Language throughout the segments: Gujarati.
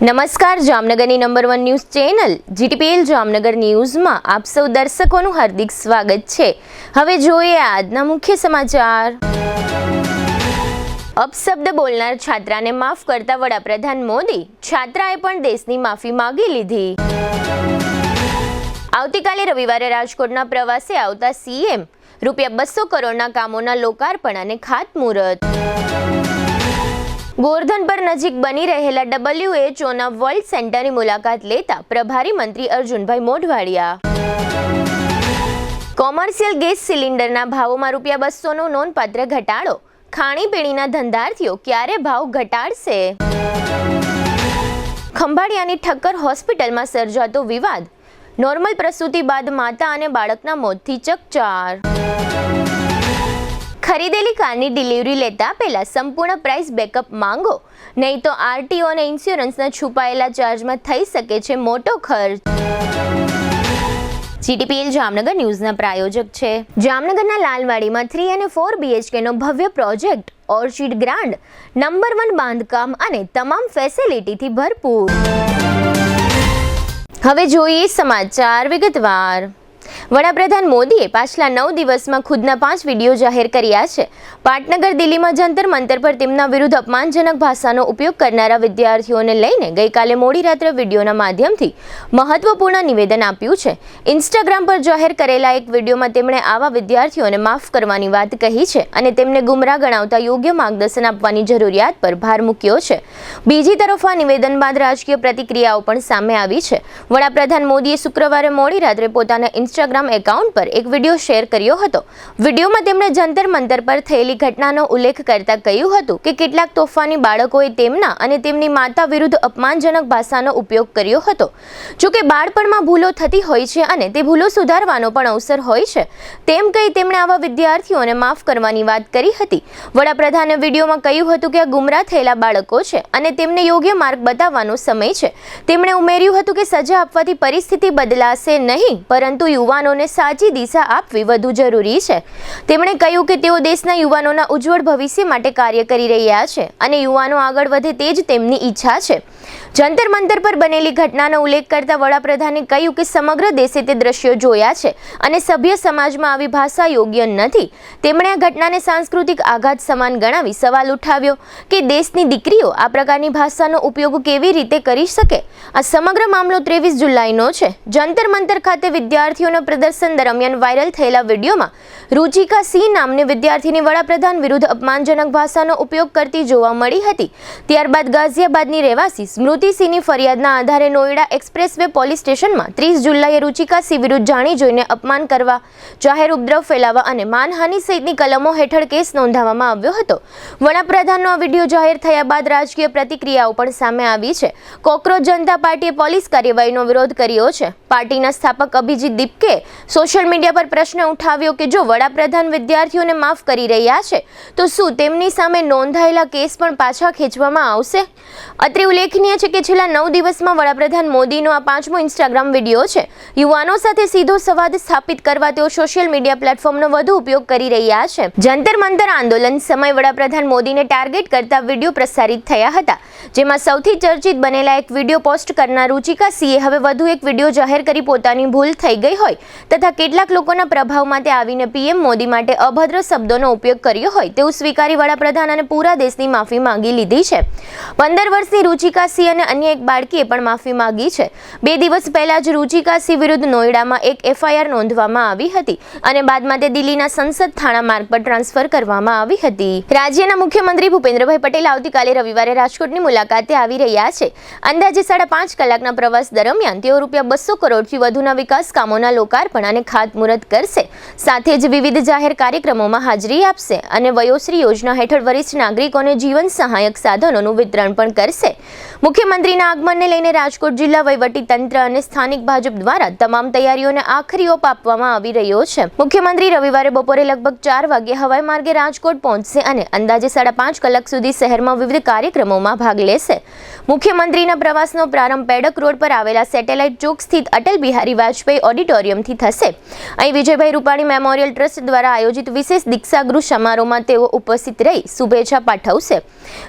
નમસ્કાર, જામનગરની number 1 news channel GTPL Jamnagar ન્યૂઝમાં આપ સૌ દર્શકોનું હાર્દિક સ્વાગત છે। હવે જોઈએ આજના મુખ્ય સમાચાર। અપશબ્દ બોલનાર છાત્રાને માફ કરતા વડાપ્રધાન મોદી, છાત્રાએ પણ દેશની માફી માંગી લીધી। આવતીકાલે રવિવારે રાજકોટના પ્રવાસે આવતા સીએમ ₹200 કરોડના કામોના લોકાર્પણ અને ખાતમુહૂર્ત। ગોરધન પર નજીક બની રહેલા WHOના વર્લ્ડ સેન્ટરની મુલાકાત લેતા પ્રભારી મંત્રી અર્જુનભાઈ મોઢવાડિયા। કોમર્શિયલ ગેસ સિલિન્ડરના ભાવોમાં ₹200નો નોંધપાત્ર ઘટાડો, ખાણીપીણીના ધંધાર્થીઓ ક્યારે ભાવ ઘટાડશે? ખંભાળિયાની ઠક્કર હોસ્પિટલમાં સર્જાતો વિવાદ, નોર્મલ પ્રસૂતિ બાદ માતા અને બાળકના મોતથી ચકચાર। ખરીદેલી કારની ડિલિવરી લેતા પહેલા સંપૂર્ણ પ્રાઇસ બેકઅપ માંગો, નહીં તો આરટીઓ અને ઇન્સ્યોરન્સના છુપાયેલા ચાર્જમાં થઈ શકે છે મોટો ખર્ચ। જીટીપીએલ જામનગર ન્યૂઝના પ્રાયોજક છે જામનગરના લાલવાડીમાં 3 અને 4 BHKનો ભવ્ય પ્રોજેક્ટ ઓર્ચિડ ગ્રાન્ડ, નંબર 1 બાંધકામ અને તમામ ફેસિલિટીથી ભરપૂર। હવે જોઈએ સમાચાર વિગતવાર। વડાપ્રધાન મોદીએ પાછલા 9 દિવસમાં ખુદના 5 વિડીયો જાહેર કર્યા છે। પાટનગર દિલ્હીમાં જંતર મંતર પર તેમના વિરુદ્ધ અપમાનજનક ભાષાનો ઉપયોગ કરનારા વિદ્યાર્થીઓને લઈને ગઈકાલે મોડી રાત્રે વિડીયોના માધ્યમથી મહત્વપૂર્ણ નિવેદન આપ્યું છે। ઇન્સ્ટાગ્રામ પર જાહેર કરેલા એક વિડીયોમાં તેમણે આવા વિદ્યાર્થીઓને માફ કરવાની વાત કહી છે અને તેમને ગુમરાહ ગણાવતા યોગ્ય માર્ગદર્શન આપવાની જરૂરિયાત પર ભાર મૂક્યો છે। બીજી તરફ આ નિવેદન બાદ રાજકીય પ્રતિક્રિયાઓ પણ સામે આવી છે। વડાપ્રધાન મોદીએ શુક્રવારે મોડી રાત્રે પોતાના ઇન્સ્ટાગ્રામ એકાઉન્ટ પર એક વિડીયો શેર કર્યો હતો। વિડીયોમાં તેમણે જંતર મંતર પર થયેલી ઘટનાનો ઉલ્લેખ કરતા કહ્યું હતું કે કેટલાક તોફાની બાળકોએ તેમના અને તેમની માતા વિરુદ્ધ અપમાનજનક ભાષાનો ઉપયોગ કર્યો હતો। જો કે બાળપણમાં ભૂલો થતી હોય છે અને તે ભૂલો સુધારવાનો પણ અવસર હોય છે, તેમ કહી તેમણે આવા વિદ્યાર્થીઓને માફ કરવાની વાત કરી હતી। વડાપ્રધાને વિડીયોમાં કહ્યું હતું કે આ ગુમરાહ થયેલા બાળકો છે અને તેમને યોગ્ય માર્ગ બતાવવાનો સમય છે। તેમણે ઉમેર્યું હતું કે સજા આપવાથી પરિસ્થિતિ બદલાશે નહીં, પરંતુ યુવાનોને સાચી દિશા આપવી વધુ જરૂરી છે। તેમણે કહ્યું કે તેઓ દેશના યુવાનોના ઉજ્જવળ ભવિષ્ય માટે કાર્ય કરી રહ્યા છે અને યુવાનો આગળ વધે તે જ તેમની ઈચ્છા છે। જંતર મંતર પર બનેલી ઘટનાનો ઉલ્લેખ કરતા વડાપ્રધાને કહ્યું કે સમગ્ર દેશે તે દ્રશ્યો જોયા છે અને સભ્ય સમાજમાં આવી ભાષા યોગ્ય નથી। તેમણે આ ઘટનાને સાંસ્કૃતિક આઘાત સમાન ગણાવી સવાલ ઉઠાવ્યો કે દેશની દીકરીઓ આ પ્રકારની ભાષાનો ઉપયોગ કેવી રીતે કરી શકે। આ સમગ્ર મામલો 23 જુલાઈનો છે। જંતર મંતર ખાતે વિદ્યાર્થીઓના પ્રદર્શન દરમિયાન વાયરલ થયેલા વિડીયોમાં રુચિકા સિંહ નામની વિદ્યાર્થીની વડાપ્રધાન વિરુદ્ધ અપમાનજનક ભાષાનો ઉપયોગ કરતી જોવા મળી હતી। ત્યારબાદ ગાઝિયાબાદની રહેવાસી સ્મૃતિ સિંહની ફરિયાદના આધારે નોઈડા એક્સપ્રેસવે પોલીસ સ્ટેશનમાં 30 જુલાઈએ રુચિકા સિંહ વિરુદ્ધ જાણી જોઈને અપમાન કરવા, જાહેર ઉપદ્રવ ફેલાવવા અને માનહાનિ સહિતની કલમો હેઠળ કેસ નોંધાવવામાં આવ્યો હતો। વડાપ્રધાનનો આ વિડીયો જાહેર થયા બાદ રાજકીય પ્રતિક્રિયાઓ પણ સામે આવી છે। કોકરોચ જનતા પાર્ટીએ પોલીસ કાર્યવાહીનો વિરોધ કર્યો છે। પાર્ટીના સ્થાપક અભિજીત દીપકે સોશિયલ મીડિયા પર પ્રશ્ન ઉઠાવ્યો કે જો વડાપ્રધાન વિદ્યાર્થીઓને માફ કરી રહ્યા છે તો શું તેમની સામે નોંધાયેલા કેસ પણ પાછા ખેંચવામાં આવશે? અત્રે ઉલ્લેખનીય છે કે છેલ્લા 9 દિવસમાં વડાપ્રધાન મોદીનો આ 5મો ઇન્સ્ટાગ્રામ વિડીયો છે। યુવાનો સાથે સીધો સંવાદ સ્થાપિત કરવા તેઓ સોશિયલ મીડિયા પ્લેટફોર્મનો વધુ ઉપયોગ કરી રહ્યા છે। જંતર મંતર આંદોલન સમયે વડાપ્રધાન મોદીને ટાર્ગેટ કરતા વિડીયો પ્રસારિત થયા હતા, જેમાં સૌથી ચર્ચિત બનેલા એક વિડીયો પોસ્ટ કરનાર રુચિકા સિંહે હવે વધુ એક વિડીયો જાહેર કરી પોતાની ભૂલ થઈ ગઈ હોય તથા કેટલાક લોકોના પ્રભાવમાં તે આવીને પીએમ મોદી માટે અભદ્ર શબ્દોનો ઉપયોગ કર્યો હોય તેવું સ્વીકારી વડાપ્રધાન અને પૂરા દેશની માફી માંગી લીધી છે। 15 વર્ષની રુચિકા સિંહ અને અન્ય એક બાળકીએ પણ માફી માંગી છે। 2 દિવસ પહેલા જ રુચિકા સિંહ વિરુદ્ધ નોઈડામાં એક FIR નોંધવામાં આવી હતી અને બાદમાં તે દિલ્હીના સંસદ થાણા માર્ગ પર ટ્રાન્સફર કરવામાં આવી હતી। રાજ્યના મુખ્યમંત્રી ભૂપેન્દ્રભાઈ પટેલ આવતીકાલે રવિવારે રાજકોટની મુલાકાતે આવી રહ્યા છે। અંદાજે 5.5 કલાકના પ્રવાસ દરમિયાન તેઓ ₹200 કરોડથી વધુના વિકાસ કામોના લોકાર્પણ અને ખાતમુહૂર્ત કરશે। સાથે જ વિવિધ જાહેર કાર્યક્રમોમાં હાજરી આપશે અને વયોશ્રી યોજના હેઠળ વરિષ્ઠ નાગરિકોને જીવન સહાયક સાધનોનું વિતરણ પણ કરશે। મુખ્યમંત્રીના આગમનને લઈને રાજકોટ જિલ્લા વહીવટી તંત્ર અને સ્થાનિક ભાજપ દ્વારા તમામ તૈયારીઓને આખરી ઓપ આપવામાં આવી રહ્યો છે। મુખ્યમંત્રી રવિવારે બપોરે લગભગ 4 વાગ્યે હવાઈ માર્ગે રાજકોટ પહોંચશે અને અંદાજે 5.5 કલાક સુધી શહેરમાં વિવિધ કાર્યક્રમોમાં ભાગ લેશે। મુખ્યમંત્રીના પ્રવાસનો પ્રારંભ પેડક રોડ પર આવેલા સેટેલાઇટ ચોક સ્થિત અટલ બિહારી વાજપેયી ઓડિટોરિયમથી થશે। અહીં વિજયભાઈ રૂપાણી મેમોરિયલ ટ્રસ્ટ દ્વારા આયોજિત વિશેષ દીક્ષાગૃહ સમારોહમાં તેઓ ઉપસ્થિત રહી શુભેચ્છા પાઠવશે।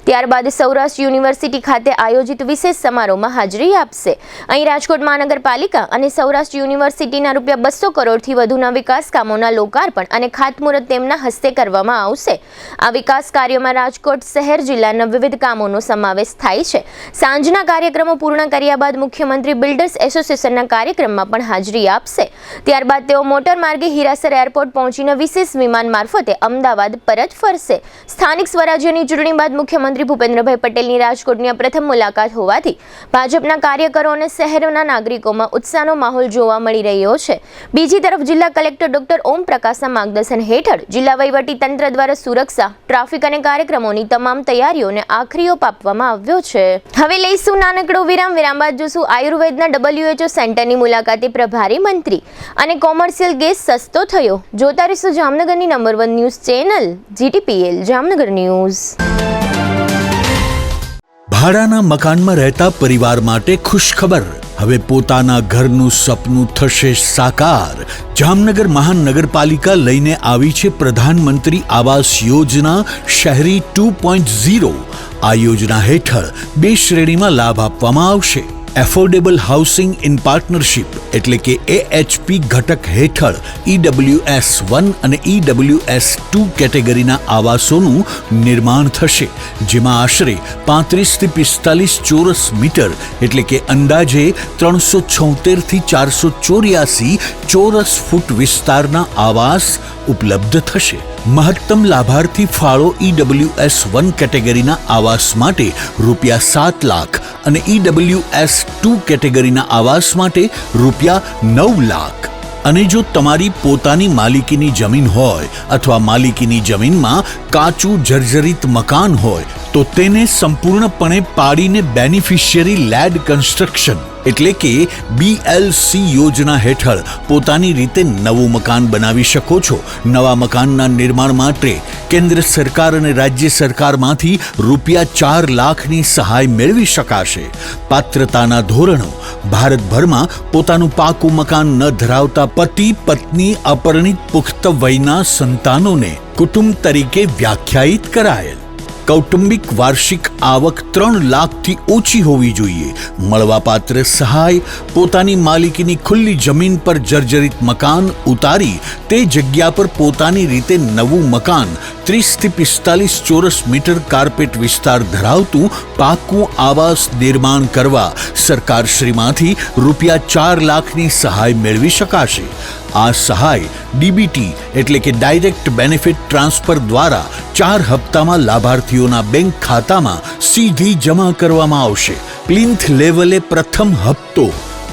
ત્યારબાદ સૌરાષ્ટ્ર યુનિવર્સિટી ખાતે આયોજિત વિશેષ સમારોહમાં હાજરી આપશે. અહીં રાજકોટ મહાનગરપાલિકા અને સૌરાષ્ટ્ર યુનિવર્સિટીના ₹200 કરોડથી વધુના વિકાસ કામોના લોકાર્પણ અને ખાતમુહૂર્ત તેમના હસ્તે કરવામાં આવશે. આ વિકાસ કાર્યોમાં રાજકોટ શહેર જિલ્લાના વિવિધ કામોનો સમાવેશ થાય છે. સાંજના કાર્યક્રમો પૂર્ણ કર્યા બાદ મુખ્યમંત્રી બિલ્ડર્સ એસોસિએશનના કાર્યક્રમમાં પણ હાજરી આપશે. ત્યારબાદ તેઓ મોટર માર્ગે હીરાસર એરપોર્ટ પહોંચીને વિશેષ વિમાન મારફતે અમદાવાદ પરત ફરશે. સ્થાનિક સ્વરાજ્યની ચૂંટણી બાદ મુખ્યમંત્રી ભૂપેન્દ્રભાઈ પટેલની રાજકોટની આ પ્રથમ મુલાકાત હોવાથી ભાજપના કાર્યકરો અને શહેરના નાગરિકોમાં ઉત્સાહનો માહોલ જોવા મળી રહ્યો છે. બીજી તરફ જિલ્લા કલેક્ટર ડોક્ટર ઓમ પ્રકાશના માર્ગદર્શન હેઠળ જિલ્લા વહીવટી તંત્ર દ્વારા સુરક્ષા, ટ્રાફિક અને કાર્યક્રમોની તમામ તૈયારીઓને આખરી ઓપ આપવામાં આવ્યો છે. હવે લઈશું નાનકડો વિરામ બાદ જોશું આયુર્વેદના WHO સેન્ટરની મુલાકાતે પ્રભારી મંત્રી અને કોમર્શિયલ ગેસ સસ્તો થયો. જોતા રહેશો જામનગરની number 1 news channel GTPL Jamnagar news. ભાડાના મકાનમાં રહેતા પરિવાર માટે ખુશખબર. હવે પોતાના ઘરનું સપનું થશે સાકાર. જામનગર મહાનગરપાલિકા લઈને આવી છે પ્રધાનમંત્રી આવાસ યોજના શહેરી 2.0. આ યોજના હેઠળ 2 શ્રેણીમાં લાભ આપવામાં આવશે. એફોર્ડેબલ હાઉસિંગ ઇન પાર્ટનરશિપ એટલે કે AHP ઘટક હેઠળ EWS 1 અને EWS 2 કેટેગરીના આવાસોનું નિર્માણ થશે, જેમાં આશરે 35 થી 45 ચોરસ મીટર એટલે કે અંદાજે 376 થી 484 ચોરસ ફૂટ વિસ્તારના આવાસ ઉપલબ્ધ થશે. મહત્તમ લાભાર્થી ફાળો EWS 1 કેટેગરીના આવાસ માટે ₹7 લાખ અને EWS 2 કેટેગરીના આવાસ માટે ₹9 લાખ. અને જો તમારી પોતાની માલિકીની જમીન હોય અથવા માલિકીની જમીનમાં કાચું જર્જરિત મકાન હોય તો તેને સંપૂર્ણપણે પાડીને બેનિફિશિયરી લેડ કન્સ્ટ્રક્શન એટલે કે BLC યોજના હેઠળ પોતાની રીતે નવું મકાન બનાવી શકો છો. નવા મકાનના નિર્માણ માટે કેન્દ્ર સરકાર અને રાજ્ય સરકારમાંથી ₹4 લાખની સહાય મેળવી શકાશે. પાત્રતાના ધોરણો: ભારતભરમાં પોતાનું પાકું મકાન ન ધરાવતા પતિ, પત્ની, અપરિણિત પુખ્ત વયના સંતાનોને કુટુંબ તરીકે વ્યાખ્યાયિત કરાયેલ. કૌટુંબિક વાર્ષિક આવક 3 લાખથી ઓછી હોવી જોઈએ. મળવાપાત્ર સહાય: પોતાની માલિકીની ખુલ્લી જમીન પર જર્જરિત મકાન ઉતારી તે જગ્યા પર પોતાની રીતે નવું મકાન 30 થી 45 ચોરસ મીટર કાર્પેટ વિસ્તાર ધરાવતું પાકું આવાસ નિર્માણ કરવા સરકારશ્રીમાંથી ₹4 લાખની સહાય મેળવી શકાશે. આ સહાય DBT એટલે કે ડાયરેક્ટ બેનિફિટ ટ્રાન્સફર દ્વારા 4 હપ્તામાં લાભાર્થીઓના બેંક ખાતામાં સીધી જમા કરવામાં આવશે. પ્લિન્થ લેવલે પ્રથમ હપ્તો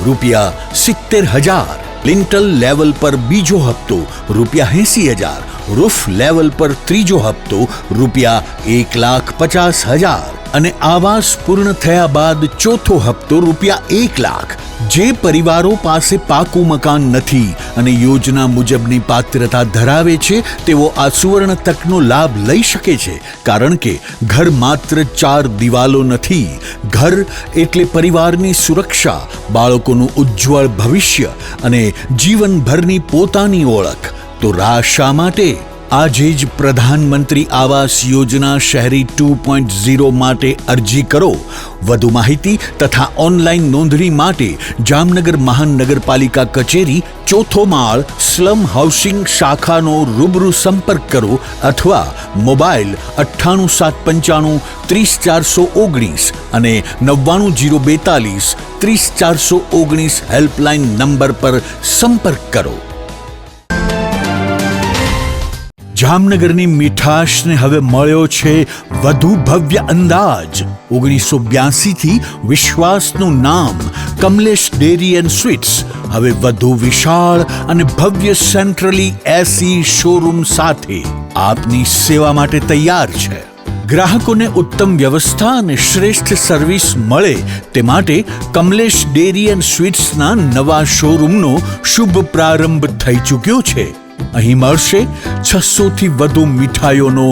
₹70,000, લિન્ટલ લેવલ પર બીજો હપ્તો ₹80,000, રૂફ લેવલ પર ત્રીજો હપ્તો ₹1,50,000 અને આવાસ પૂર્ણ થયા બાદ ચોથો હપ્તો ₹1 લાખ. જે પરિવારો પાસે પાકું મકાન નથી અને યોજના મુજબની પાત્રતા ધરાવે છે તેઓ આ સુવર્ણ તકનો લાભ લઈ શકે છે, કારણ કે ઘર માત્ર 4 દિવાલો નથી. ઘર એટલે પરિવારની સુરક્ષા, બાળકોનું ઉજ્જવળ ભવિષ્ય અને જીવનભરની પોતાની ઓળખ. તો રાહ શા માટે? આજે જ પ્રધાનમંત્રી આવાસ યોજના શહેરી 2.0 માટે અરજી કરો. વધુ માહિતી તથા ઓનલાઈન નોંધણી માટે જામનગર મહાનગરપાલિકા કચેરી 4થો માળ સ્લમ હાઉસિંગ શાખાનો રૂબરૂ સંપર્ક કરો અથવા મોબાઈલ 98 795 30419 અને 99 042 30419 હેલ્પલાઇન નંબર પર સંપર્ક કરો. જામનગરની મીઠાશને હવે મળ્યો છે વધુ ભવ્ય અંદાજ. 1982 થી વિશ્વાસનું નામ કમલેશ ડેરી એન્ડ સ્વીટ્સ હવે વધુ વિશાળ અને ભવ્ય સેન્ટ્રલી AC શોરૂમ સાથે આપની સેવા માટે તૈયાર છે. ગ્રાહકોને ઉત્તમ વ્યવસ્થા અને શ્રેષ્ઠ સર્વિસ મળે તે માટે કમલેશ ડેરી એન્ડ સ્વીટ્સના નવા શોરૂમનો શુભ પ્રારંભ થઈ ચૂક્યો છે. અહીં મળશે 600 થી વધુ મીઠાઈઓનો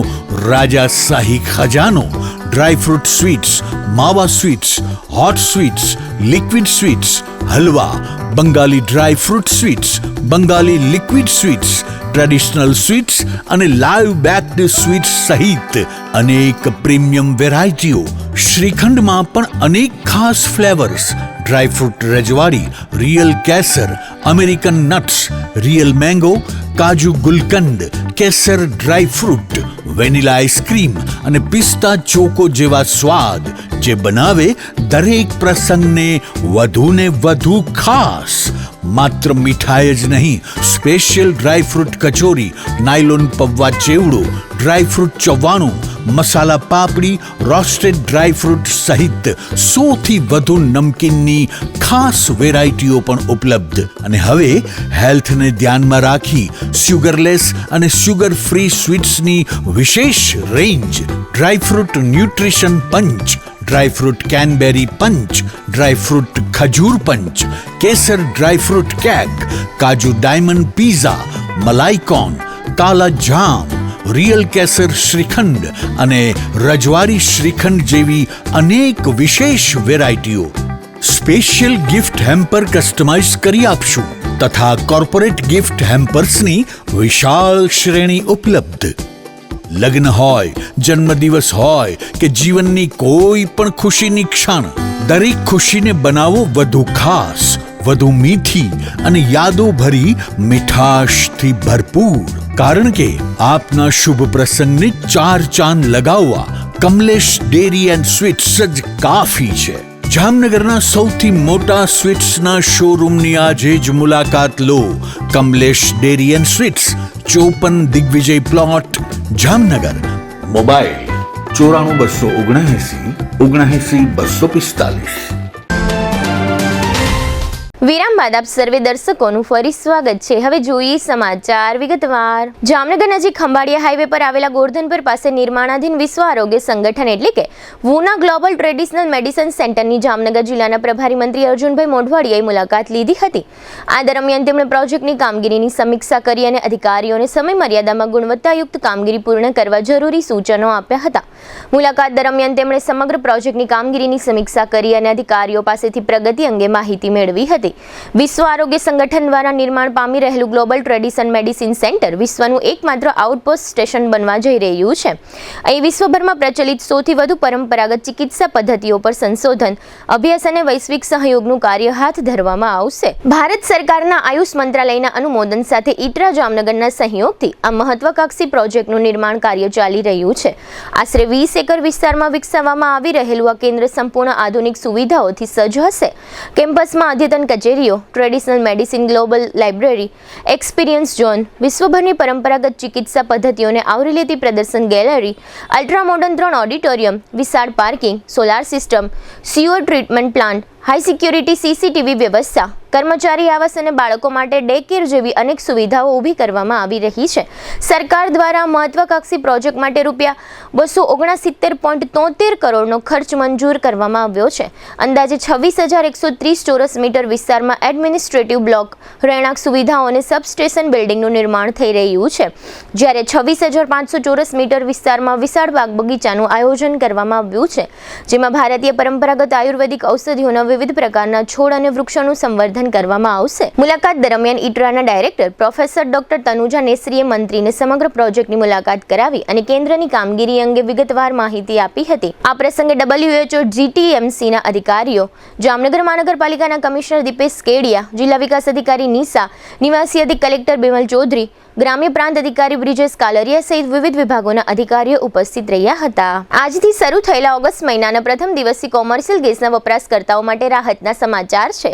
રાજાશાહી ખજાનો, ડ્રાય ફ્રૂટ સ્વીટ્સ, માવા sweets, hot sweets, liquid sweets, halwa, Bengali dry fruit sweets, Bengali liquid sweets, traditional sweets અને લાઈવ બેક્ડ સ્વીટ્સ સહિત અનેક પ્રીમિયમ વેરાયટીઓ. શ્રીખંડમાં પણ અનેક ખાસ ફ્લેવર્સ, ડ્રાય ફ્રૂટ રજવાડી, રિયલ કેસર, અમેરિકન નટ્સ, રિયલ મેંગો, કાજુ ગુલકંદ, કેસર ડ્રાય ફ્રૂટ, વેનીલા આઈસ્ક્રીમ અને પિસ્તા ચોકો જેવા સ્વાદ જે બનાવે દરેક પ્રસંગને વધુને વધુ ખાસ. માત્ર મીઠાઈ જ નહીં, special dry fruit kachori, nylon પૌવા ચેવડો, ડ્રાય ફ્રૂટ ચવાણું, મસાલા પાપડી, રોસ્ટેડ ડ્રાય ફ્રૂટ સહિત 100થી વધુ નમકીનની ખાસ વેરાયટીઓ પણ ઉપલબ્ધ. અને હવે હેલ્થને ધ્યાનમાં રાખી સુગરલેસ અને સુગર ફ્રી સ્વીટ્સની વિશેષ રેન્જ. ડ્રાય ફ્રૂટ ન્યુટ્રિશન પંચ, ડ્રાય ફ્રૂટ કેનબેરી પંચ, ડ્રાય ફ્રૂટ ખજૂર પંચ, કેસર ડ્રાય ફ્રૂટ કેક, કાજુ ડાયમંડ પીઝા, મલાઈકોન, કાલા જામ, રિયલ કેસર શ્રીખંડ અને રજવાડી શ્રીખંડ જેવી અનેક વિશેષ વેરાયટીઓ. સ્પેશિયલ ગિફ્ટ હેમ્પર કસ્ટમાઇઝ કરી આપશું તથા કોર્પોરેટ ગિફ્ટ હેમ્પર્સની વિશાળ શ્રેણી ઉપલબ્ધ. લગ્ન હોય, જન્મદિવસ હોય કે જીવનની કોઈ પણ ખુશીની ક્ષણ, દરેક ખુશીને બનાવો વધુ ખાસ, વધુ મીઠી અને યાદો ભરી મીઠાશથી ભરપૂર. કારણ કે આપના શુભ પ્રસંગને 4 ચાંદ લગાવવા કમલેશ ડેરી એન્ડ સ્વીટ્સ જ કાફી છે. જામનગરના સૌથી મોટા સ્વીટ્સના શોરૂમની આજે જ મુલાકાત લો. Kamlesh dairy and sweets, 54 Digvijay plot, Jamnagar. Mobile 94 279 245. વિરામ બાદ આપ સર્વે દર્શકોનું ફરી સ્વાગત છે. હવે જોઈએ સમાચાર વિગતવાર. જામનગર નજીક ખંભાળિયા હાઈવે પર આવેલા ગોરધનપર પાસે નિર્માણાધીન વિશ્વ આરોગ્ય સંગઠન એટલે કે વુના ગ્લોબલ ટ્રેડિશનલ મેડિસિન સેન્ટરની જામનગર જિલ્લાના પ્રભારી મંત્રી અર્જુનભાઈ મોઢવાડિયાએ મુલાકાત લીધી હતી. આ દરમિયાન તેમણે પ્રોજેક્ટની કામગીરીની સમીક્ષા કરી અને અધિકારીઓને સમય મર્યાદામાં ગુણવત્તાયુક્ત કામગીરી પૂર્ણ કરવા જરૂરી સૂચનો આપ્યા હતા. મુલાકાત દરમિયાન તેમણે સમગ્ર પ્રોજેક્ટની કામગીરીની સમીક્ષા કરી અને અધિકારીઓ પાસેથી પ્રગતિ અંગે માહિતી મેળવી હતી. વિશ્વ આરોગ્ય સંગઠન દ્વારા નિર્માણ પામી રહેલું ગ્લોબલ ટ્રેડિશન મેડિસિન સેન્ટર વિશ્વનું એકમાત્ર આઉટપોસ્ટ સ્ટેશન બનવા જઈ રહ્યું છે. અહીં વિશ્વભરમાં પ્રચલિત 100થી વધુ પરંપરાગત ચિકિત્સા પદ્ધતિઓ પર સંશોધન, અભ્યાસ અને વૈશ્વિક સહયોગનું કાર્ય હાથ ધરવામાં આવશે. ભારત સરકારના આયુષ મંત્રાલયના અનુમોદન સાથે ઈટરા જામનગરના સહયોગથી આ મહત્વાકાંક્ષી પ્રોજેક્ટનું નિર્માણ કાર્ય ચાલી રહ્યું છે. આશરે 20 એકર વિસ્તારમાં વિકસાવવામાં આવી રહેલું આ કેન્દ્ર સંપૂર્ણ આધુનિક સુવિધાઓથી સજ્જ હશે. કેમ્પસમાં અદ્યતન કચેરીઓ, traditional medicine global library, experience zone, વિશ્વભરની પરંપરાગત ચિકિત્સા પદ્ધતિઓને આવરી લેતી પ્રદર્શન ગેલેરી, અલ્ટ્રા મોડર્ન 3 ઓડિટોરિયમ, વિશાળ parking, solar system, sewer treatment plant, high security CCTV વ્યવસ્થા, કર્મચારી આવાસ અને બાળકો માટે ડે કેર જેવી અનેક સુવિધાઓ ઊભી કરવામાં આવી રહી છે. સરકાર દ્વારા મહત્વાકાંક્ષી પ્રોજેક્ટ માટે ₹269.73 કરોડનો ખર્ચ મંજૂર કરવામાં આવ્યો છે. અંદાજે 26,130 ચોરસ મીટર વિસ્તારમાં એડમિનિસ્ટ્રેટિવ બ્લોક, રહેણાંક સુવિધાઓ અને સબસ્ટેશન બિલ્ડિંગનું નિર્માણ થઈ રહ્યું છે. જ્યારે 26,500 ચોરસ મીટર વિસ્તારમાં વિશાળ બાગ બગીચાનું આયોજન કરવામાં આવ્યું છે, જેમાં ભારતીય પરંપરાગત આયુર્વેદિક ઔષધિઓના વિવિધ પ્રકારના છોડ અને વૃક્ષોનું સંવર્ધન કરવામાં આવશે. મુલાકાત દરમિયાન ઈટરાના ડાયરેક્ટર પ્રોફેસર ડોક્ટર તનુજા નેસરીએ મંત્રીને સમગ્ર પ્રોજેક્ટની મુલાકાત કરાવી અને કેન્દ્રની કામગીરી અંગે વિગતવાર માહિતી આપી હતી. આ પ્રસંગે WHO GTMCના અધિકારીઓ, જામનગર મહાનગરપાલિકાના કમિશનર દીપેશ કેડિયા, જિલ્લા વિકાસ અધિકારી નિશા, નિવાસી અધિક કલેક્ટર બિમલ ચૌધરી, ગ્રામ્ય પ્રાંત અધિકારી બ્રિજેશ કાલરિયા સહિત વિવિધ વિભાગોના અધિકારીઓ ઉપસ્થિત રહ્યા હતા. આજથી શરૂ થયેલા ઓગસ્ટ મહિનાના પ્રથમ દિવસથી કોમર્શિયલ ગેસના વપરાશકર્તાઓ માટે રાહતના સમાચાર છે.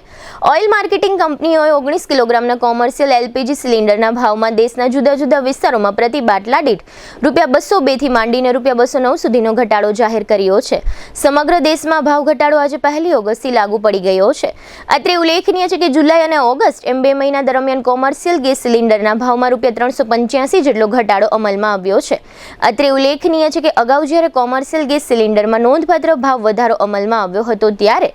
ઓઇલ માર્કેટિંગ કંપનીઓએ 19 કિલોગ્રામના કોમર્શિયલ LPG સિલિન્ડરના ભાવમાં દેશના જુદા જુદા વિસ્તારોમાં પ્રતિ બાટલા દીઠ ₹202 થી માંડીને ₹209 સુધીનો ઘટાડો જાહેર કર્યો છે. સમગ્ર દેશમાં ભાવ ઘટાડો આજે 1 ઓગસ્ટથી લાગુ પડી ગયો છે. અત્રે ઉલ્લેખનીય છે કે જુલાઈ અને ઓગસ્ટ એમ 2 મહિના દરમિયાન કોમર્શિયલ ગેસ સિલિન્ડરના ભાવમાં ₹385 જેટલો ઘટાડો અમલમાં આવ્યો છે. અત્રે ઉલ્લેખનીય છે કે અગાઉ જ્યારે કોમર્શિયલ ગેસ સિલિન્ડરમાં નોંધપાત્ર ભાવ વધારો અમલમાં આવ્યો હતો ત્યારે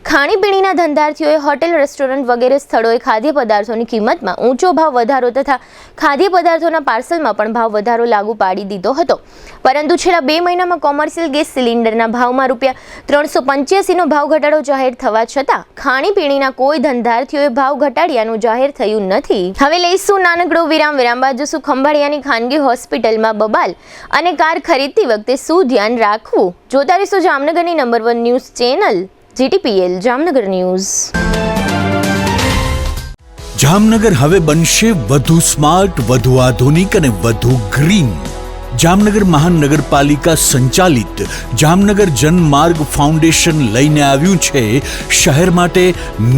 ખાણીપીણીના ધંધાર્થીઓએ હોટેલ, રેસ્ટોરન્ટ વગેરે સ્થળોએ ખાદ્ય પદાર્થોની કિંમતમાં ઊંચો ભાવ વધારો તથા ખાદ્ય પદાર્થોના પાર્સલમાં પણ ભાવ વધારો લાગુ પાડી દીધો હતો. પરંતુ છેલ્લા 2 મહિનામાં કોમર્શિયલ ગેસ સિલિન્ડરના ભાવમાં ₹385નો ભાવ ઘટાડો જાહેર થવા છતાં ખાણીપીણીના કોઈ ધંધાર્થીઓએ ભાવ ઘટાડ્યાનું જાહેર થયું નથી. હવે લઈશું નાનકડો વિરામ બાદ જોશું ખંભાળિયાની ખાનગી હોસ્પિટલમાં બબાલ અને કાર ખરીદતી વખતે શું ધ્યાન રાખવું. જોતા રહીશું જામનગરની number 1 news channel GTPL Jamnagar news. Jamnagar હવે બનશે વધુ સ્માર્ટ, વધુ આધુનિક અને વધુ ગ્રીન. જામનગર મહાનગરપાલિકા સંચાલિત જામનગર જનમાર્ગ ફાઉન્ડેશન લઈને આવ્યું છે શહેર માટે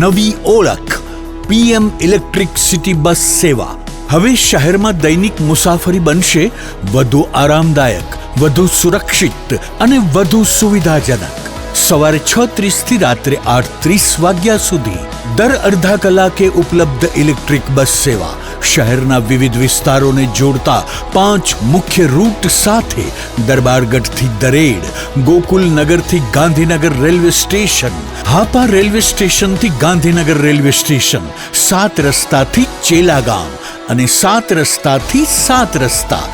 નવી ઓળખ, PM ઇલેક્ટ્રિક સિટી બસ સેવા. હવે શહેરમાં દૈનિક મુસાફરી બનશે વધુ આરામદાયક, વધુ સુરક્ષિત અને વધુ સુવિધાજનક. સવારે 6:30 થી રાત્રે 8:30 વાગ્યા સુધી દર અડધા કલાકે ઉપલબ્ધ ઇલેક્ટ્રિક બસ સેવા શહેરના વિવિધ વિસ્તારોને જોડતા 5 મુખ્ય રૂટ સાથે દરબારગઢથી દરેડ, ગોકુલનગરથી Gandhinagar railway station, Hapa railway સ્ટેશનથી ગાંધીનગર રેલવે સ્ટેશન, 7 રસ્તાથી ચેલાગામ અને 7 રસ્તાથી 7 રસ્તા.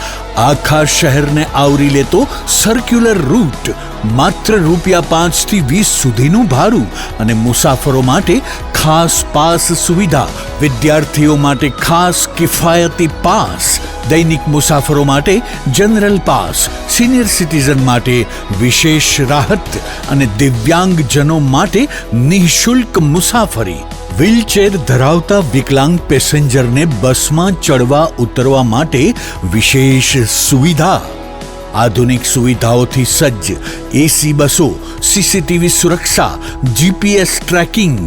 આખા શહેરને આવરી લેતો સર્ક્યુલર રૂટ. માત્ર ₹5 થી 20 સુધીનું ભાડું અને મુસાફરો માટે ખાસ પાસ સુવિધા. વિદ્યાર્થીઓ માટે ખાસ કિફાયતી પાસ, દૈનિક મુસાફરો માટે જનરલ પાસ, સિનિયર સિટીઝન માટે વિશેષ રાહત અને દિવ્યાંગજનો માટે નિઃશુલ્ક મુસાફરી. વ્હીલચેર ધરાવતા વિકલાંગ પેસેન્જરને બસમાં ચડવા ઉતરવા માટે વિશેષ સુવિધા. આધુનિક સુવિધાઓથી સજ્જ AC બસો, CCTV સુરક્ષા, GPS tracking,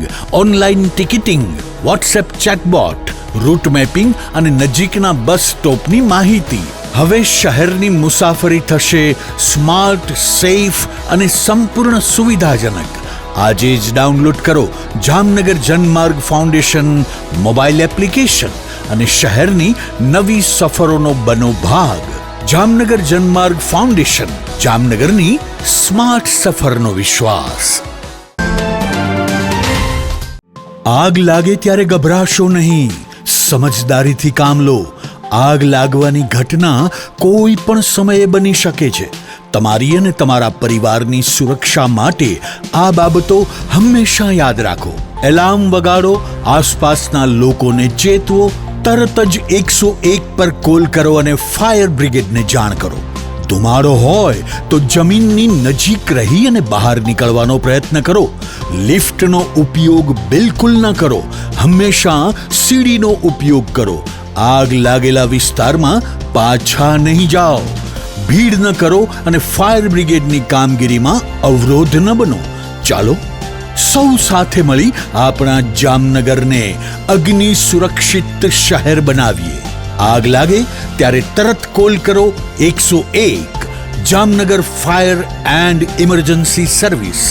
online ticketing, WhatsApp chatbot, route mapping અને નજીકના બસ સ્ટોપની માહિતી. હવે શહેરની મુસાફરી થશે સ્માર્ટ, સેફ અને સંપૂર્ણ સુવિધાજનક. આજે જ ડાઉનલોડ કરો Jamnagar Janmarg foundation mobile application અને શહેરની નવી સફરોનો બનો ભાગ. જામનગર જનમાર્ગ ફાઉન્ડેશન, જામનગરની સ્માર્ટ સફરનો વિશ્વાસ. આગ લાગે ત્યારે ગભરાશો નહીં, સમજદારીથી કામ લો. આગ લાગવાની ઘટના કોઈ પણ સમયે બની શકે છે. તમારી અને તમારા પરિવારની સુરક્ષા માટે આ બાબતો હંમેશા યાદ રાખો. એલાર્મ વગાડો, આસપાસના લોકોને ચેતવો, તરત જ 101 પર કોલ કરો અને ફાયર બ્રિગેડને જાણ કરો. ધુમાડો હોય તો જમીનની નજીક રહી અને બહાર નીકળવાનો પ્રયત્ન કરો. લિફ્ટનો ઉપયોગ બિલકુલ ન કરો. હંમેશા સીડીનો ઉપયોગ કરો. આગ લાગેલા વિસ્તારમાં પાછા નહીં જાઓ. ભીડ ન કરો અને ફાયર બ્રિગેડની કામગીરીમાં અવરોધ ન બનો. ચાલો સૌ સાથે મળી આપણા જામનગરને અગ્નિ સુરક્ષિત શહેર બનાવીએ. આગ લાગે ત્યારે તરત કોલ કરો 101. Jamnagar fire and emergency service.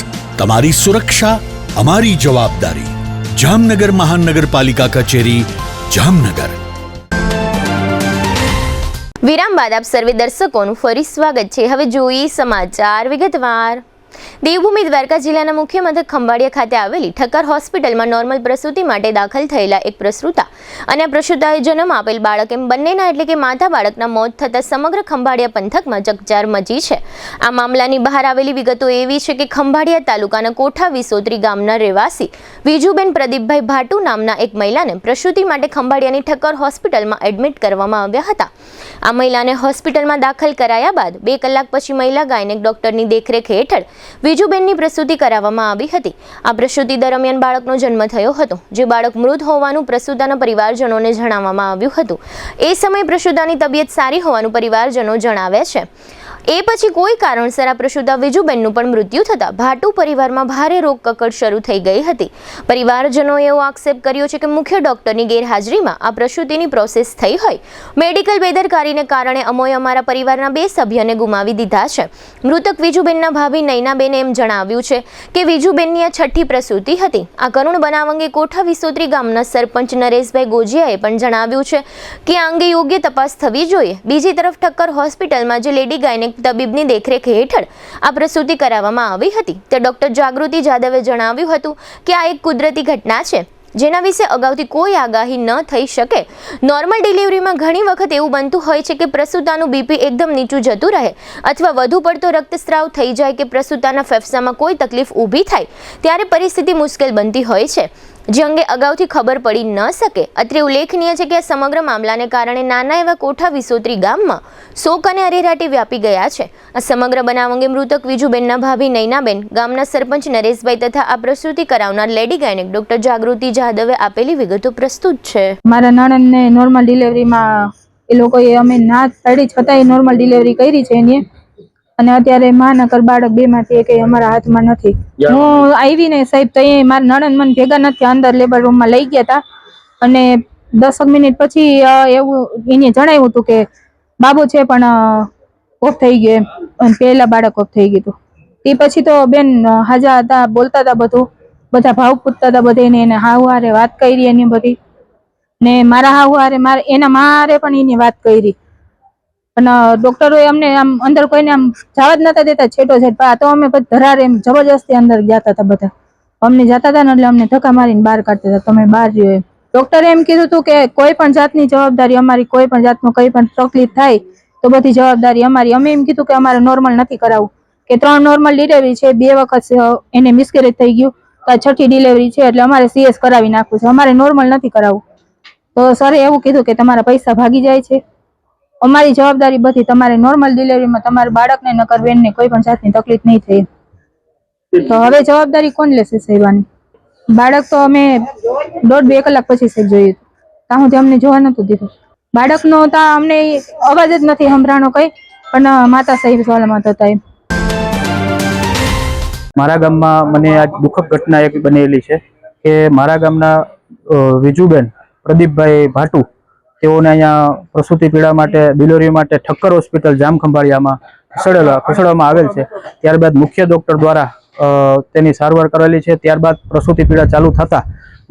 તમારી સુરક્ષા અમારી જવાબદારી. જામનગર મહાનગરપાલિકા કચેરી, જામનગર. વિરામ બાદ આપ સર્વે દર્શકોનું ફરી સ્વાગત છે. હવે જોઈએ સમાચાર વિગતવાર. દેવભૂમિ દ્વારકા જિલ્લાના મુખ્ય મથક ખંભાળિયા ખાતે આવેલી ઠક્કર હોસ્પિટલમાં નોર્મલ પ્રસૂતિ માટે દાખલ થયેલા એક પ્રસૂતા અને પ્રસૂતાએ જન્મ આપેલ બાળક એમ બંનેના એટલે કે માતા બાળકના મોત થતાં સમગ્ર ખંભાળિયા પંથકમાં ચકચાર મચી છે. આ મામલાની બહાર આવેલી વિગતો એવી છે કે ખંભાળિયા તાલુકાના કોઠા વિસોત્રી ગામના રહેવાસી વિજુબેન પ્રદીપભાઈ ભાટુ નામના એક મહિલાને પ્રસૂતિ માટે ખંભાળિયાની ઠક્કર હોસ્પિટલમાં એડમિટ કરવામાં આવ્યા હતા. આ મહિલાને હોસ્પિટલમાં દાખલ કરાયા બાદ 2 કલાક પછી મહિલા ગાયનેક ડોક્ટરની દેખરેખ હેઠળ વિજુબેનની પ્રસૂતિ કરાવવામાં આવી હતી. આ પ્રસૂતિ દરમિયાન બાળકનો જન્મ થયો હતો, જે બાળક મૃત હોવાનું પ્રસૂતાના પરિવારજનોને જણાવવામાં આવ્યું હતું. એ સમયે પ્રસૂતાની તબિયત સારી હોવાનું પરિવારજનો જણાવે છે. એ પછી કોઈ કારણસર આ પ્રસૂતા વિજુબેનનું પણ મૃત્યુ થતાં ભાટુ પરિવારમાં ભારે રોગ કકડ શરૂ થઈ ગઈ હતી. પરિવારજનોએ એવો આક્ષેપ કર્યો છે કે મુખ્ય ડોક્ટરની ગેરહાજરીમાં આ પ્રસૂતિની પ્રોસેસ થઈ હોય. મેડિકલ બેદરકારીને કારણે અમોએ અમારા પરિવારના 2 સભ્યોને ગુમાવી દીધા છે. મૃતક વિજુબેનના ભાભી નૈનાબેને એમ જણાવ્યું છે કે વિજુબેનની આ 6ઠ્ઠી પ્રસૂતિ હતી. આ કરુણ બનાવ અંગે કોઠા વિસોત્રી ગામના સરપંચ નરેશભાઈ ગોજિયાએ પણ જણાવ્યું છે કે આ અંગે યોગ્ય તપાસ થવી જોઈએ. બીજી તરફ ઠક્કર હોસ્પિટલમાં જે લેડી ગાયનેક નિયુક્ત તબીબની દેખરેખ હેઠળ આ પ્રસૂતિ કરાવવામાં આવી હતી. તે ડોક્ટર જાગૃતિ જાદવે જણાવ્યું હતું કે આ એક કુદરતી ઘટના છે જેના વિશે અગાઉથી કોઈ આગાહી ન થઈ શકે. નોર્મલ ડિલિવરીમાં ઘણી વખત એવું બનતું હોય છે કે પ્રસૂતાનું બીપી એકદમ નીચું જતું રહે અથવા વધુ પડતો રક્તસ્રાવ થઈ જાય કે પ્રસૂતાના ફેફસામાં કોઈ તકલીફ ઊભી થાય ત્યારે પરિસ્થિતિ મુશ્કેલ બનતી હોય છે, જે અંગે અગાઉથી ખબર પડી ન શકે. અત્રે ઉલ્લેખનીય છે કે આ સમગ્ર મામલાને કારણે નાના એવા કોઠા વિસોત્રી ગામમાં શોક અને અરેરાટી વ્યાપી ગયા છે. આ સમગ્ર બનાવ અંગે મૃતક વિજુબેનના ભાભી નૈનાબેન, ગામના સરપંચ નરેશભાઈ તથા આ પ્રસૂતિ કરાવનાર લેડી ગાયનેક ડોક્ટર જાગૃતિ જાદવે આપેલી વિગતો પ્રસ્તુત છે. મારા નણંદને નોર્મલ ડિલિવરીમાં એ લોકોએ અમે ના પાડી છતાંય નોર્મલ ડિલિવરી કરી છે એની, અને અત્યારે મહાનગર બાળક બેમાંથી એક અમારા હાથમાં નથી. હું આવી ને સાહેબ તો એ મારા નણંદ મને ભેગા નથી અંદર લેબર રૂમમાં લઈ ગયા હતા, અને 10 મિનિટ પછી એવું એને જણાવ્યું હતું કે બાબુ છે પણ ઓફ થઈ ગયો, અને પહેલા બાળક ઓફ થઈ ગયું હતું. એ પછી તો બેન હાજા હતા, બોલતા હતા, બધા ભાવ પૂછતા હતા બધાને, એને હાવ હારે વાત કરી એની બધી, ને મારા હાવ હારે એના મારે પણ એની વાત કરી. અને ડોક્ટરોએ અમને આમ અંદર કોઈને આમ જવા જ નતા દેતા છેટો છેટ. તો અમે પછી ધરારે એમ જબરજસ્તી અંદર ગયા હતા બધા, અમને જતા હતા ને એટલે અમને ધક્કા મારીને બહાર કાઢતા હતા, તમે બહાર રહ્યો એમ. ડોક્ટરે એમ કીધું હતું કે કોઈ પણ જાતની જવાબદારી અમારી, કોઈ પણ જાતનું કોઈ પણ તકલીફ થાય તો બધી જવાબદારી અમારી. અમે એમ કીધું કે અમારે નોર્મલ નથી કરાવવું, કે 3 નોર્મલ ડિલિવરી છે, 2 વખત એને મિસકેરેજ થઈ ગયું, તો 6ઠી ડિલિવરી છે એટલે અમારે CS કરાવી નાખવું છે, અમારે નોર્મલ નથી કરાવવું. તો સરે એવું કીધું કે તમારા પૈસા ભાગી જાય છે, અમારી જવાબદારી બધી તમારે નોર્મલ ડિલિવરીમાં તમારા બાળકને નકર બેનને કોઈ પણ જાતની તકલીફ નહીં થઈ. તો હવે જવાબદારી કોણ લેશે સાહેબાની? બાળક તો અમે 1.5-2 કલાક પછી સાહેબ જોયું, ત્યાં સુધી અમને જોવા નતું દીધું. બાળકનો ત્યાં અમને અવાજ જ નથી સંભળાણો કઈ, પણ માતા સાહેબ સલામત હતા એમ. મારા ગામમાં મને આજ દુઃખદ ઘટના એક બનેલી છે કે મારા ગામના વિજુબેન પ્રદીપભાઈ ભાટુ, તેઓને અહીંયા પ્રસૂતિ પીડા માટે ડિલિવરી માટે ઠક્કર હોસ્પિટલ જામખંભાળિયામાં ખસેડવામાં આવેલ છે. ત્યારબાદ મુખ્ય ડોક્ટર દ્વારા તેની સારવાર કરેલી છે. ત્યારબાદ પ્રસૂતિ પીડા ચાલુ થતા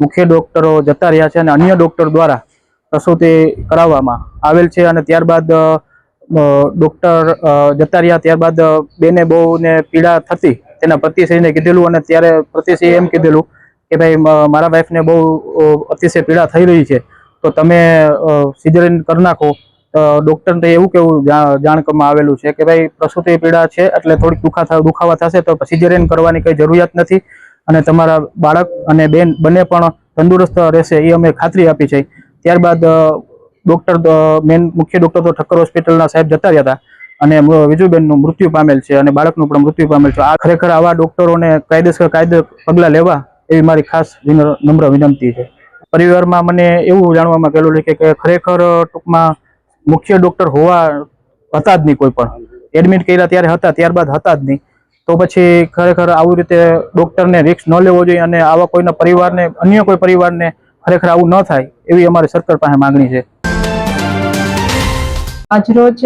મુખ્ય ડોક્ટરો જતા રહ્યા છે અને અન્ય ડોક્ટર દ્વારા પ્રસૂતિ કરાવવામાં આવેલ છે. અને ત્યારબાદ ડોક્ટર જતા રહ્યા, ત્યારબાદ બેને બહુને પીડા થતી તેના પ્રતિશયને કીધેલું, અને ત્યારે પ્રતિશય એમ કીધેલું કે ભાઈ મારા વાઈફને બહુ અતિશય પીડા થઈ રહી છે તો તમે સિઝેરિયન કરી નાખો. ડોક્ટરને એવું કેવું જાણ કરવામાં આવેલું છે કે ભાઈ પ્રસૂતિ પીડા છે એટલે થોડીક દુખાવા થશે તો સિઝેરિયન કરવાની કંઈ જરૂરિયાત નથી, અને તમારા બાળક અને બેન બંને પણ તંદુરસ્ત રહેશે એ અમે ખાતરી આપી છે. ત્યારબાદ ડોક્ટર મુખ્ય ડોક્ટર તો ઠક્કર હોસ્પિટલના સાહેબ જતા રહ્યા હતા, અને વિજુબેનનું મૃત્યુ પામેલ છે અને બાળકનું પણ મૃત્યુ પામેલ છે. આ ખરેખર આવા ડોક્ટરોને કાયદે પગલાં લેવા એવી મારી ખાસ નમ્ર વિનંતી છે. પરિવારમાં મને એવું જાણવામાં ગયેલું છે કે ખરેખર ટૂંકમાં મુખ્ય ડોક્ટર હોવા હતા જ નહીં, કોઈ પણ એડમિટ કર્યા ત્યારે હતા, ત્યારબાદ હતા જ નહીં. તો પછી ખરેખર આવી રીતે ડોક્ટરને રિસ્ક ન લેવો જોઈએ, અને આવા કોઈના પરિવારને, અન્ય કોઈ પરિવારને ખરેખર આવું ન થાય એવી અમારી સરકાર પાસે માંગણી છે. આજરોજ